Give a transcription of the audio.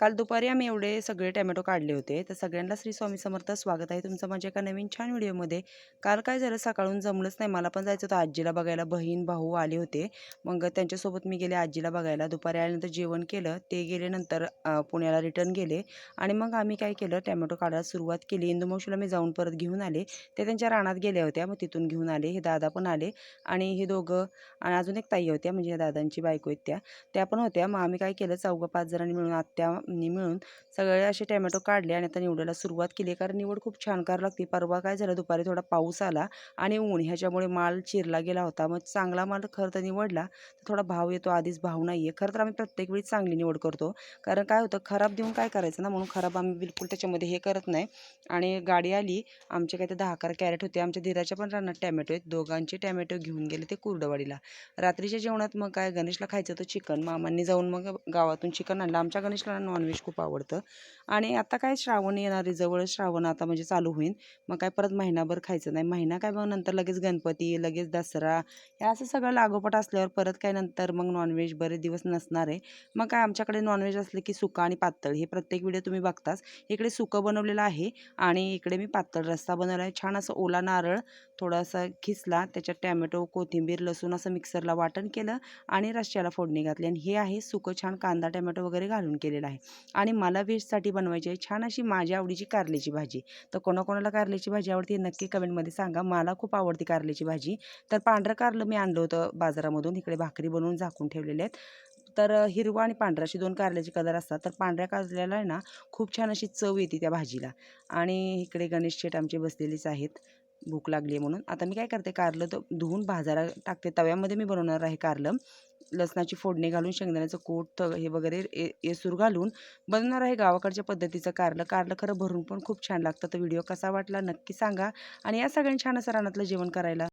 काल दुपारी आम्ही एवढे सगळे टोमॅटो काढले होते. तर सगळ्यांना श्री स्वामी समर्थ, स्वागत आहे तुमचं माझ्या एका नवीन छान व्हिडिओमध्ये. काल काय झालं, सकाळून जमलंच नाही, मला पण जायचं होतं आजीला बघायला. बहीण भाऊ आले होते, मग त्यांच्यासोबत मी गेले आजीला बघायला. दुपारी आल्यानंतर जेवण केलं, ते गेले नंतर पुण्याला रिटर्न गेले. आणि मग आम्ही काय केलं, टोमॅटो काढायला सुरुवात केली. इंदुमावशीला मी जाऊन परत घेऊन आले. ते त्यांच्या रानात गेल्या होत्या, मग तिथून घेऊन आले. हे दादा पण आले आणि हे दोघं आणि अजून एक ताई होत्या, म्हणजे या दादांची बायको आहेत त्या पण होत्या. मग आम्ही काय केलं, चौघं पाच जणांनी मिळून, आत्यानी मिळून सगळे असे टोमॅटो काढले आणि आता निवडायला सुरुवात केली. कारण निवड खूप छान करावी लागते. परवा काय झालं, दुपारी थोडा पाऊस आला आणि ऊन, ह्याच्यामुळे माल चिरला गेला होता. मग चांगला माल खरं तर निवडला तर थोडा भाव येतो, आधीच भाव नाही आहे. खरं तर आम्ही प्रत्येक वेळी चांगली निवड करतो, कारण काय होतं, खराब देऊन काय करायचं ना, म्हणून खराब आम्ही बिलकुल त्याच्यामध्ये हे करत नाही. आणि गाडी आली, आमचे काय ते 10-11 कॅरेट होते. आमच्या धीराच्या पण रानात टोमॅटो आहेत, दोघांचे टोमॅटो घेऊन गेले ते कुर्डवाडीला. रात्रीच्या जेवणात मग काय, गणेशला खायचं होतं चिकन. मामांनी जाऊन मग गावातून चिकन आणलं. आमच्या गणेशला नॉनव्हेज खूप आवडतं. आणि आता काय श्रावण येणार आहे, जवळ श्रावण आता म्हणजे चालू होईल. मग काय परत महिनाभर खायचं नाही. महिना काय, मग नंतर लगेच गणपती, लगेच दसरा, हे असं सगळं लागोपाठ असल्यावर परत काय नंतर मग नॉनव्हेज बरेच दिवस नसणार आहे. मग काय, आमच्याकडे नॉनव्हेज असले की सुका आणि पातळ, हे प्रत्येक व्हिडिओ तुम्ही बघताच. इकडे सुकं बनवलेलं आहे आणि इकडे मी पातळ रस्सा बनवला आहे. छान असं ओला नारळ थोडासा खिसला, त्याच्यात टॅमॅटो, कोथिंबीर, लसूण असं मिक्सरला वाटण केलं आणि रश्श्याला फोडणी घातली. आणि हे आहे सुकं छान कांदा टॅमॅटो वगैरे घालून केलेलं आहे. आणि मला व्हेजसाठी बनवायची आहे छान अशी माझ्या आवडीची कारल्याची भाजी. तर कोणाकोणाला कारल्याची भाजी आवडते नक्की कमेंटमध्ये सांगा. मला खूप आवडते कारल्याची भाजी. तर पांढरं कारलं मी आणलं होतं बाजारामधून, इकडे भाकरी बनवून झाकून ठेवलेले आहेत. तर हिरवा आणि पांढरा अशी दोन कारल्याचे कलर असतात. तर पांढऱ्या कारल्याला आहे ना, खूप छान अशी चव येते त्या भाजीला. आणि इकडे गणेश शेठ आमचे बसलेलेच आहेत, भूक लागली आहे म्हणून. आता मी काय करते, कारलं तर धुवून भाजायला टाकते. तव्यामध्ये मी बनवणार आहे कारलं. लसणाची फोडणी घालून, शेंगदाण्याचं कूट हे वगैरे येसूर घालून बनवणार आहे गावाकडच्या पद्धतीचं कारलं. कारलं खरं भरून पण खूप छान लागतं. तर व्हिडिओ कसा वाटला नक्की सांगा आणि या सगळ्यांनी छान असं रानातलं जेवण करायला.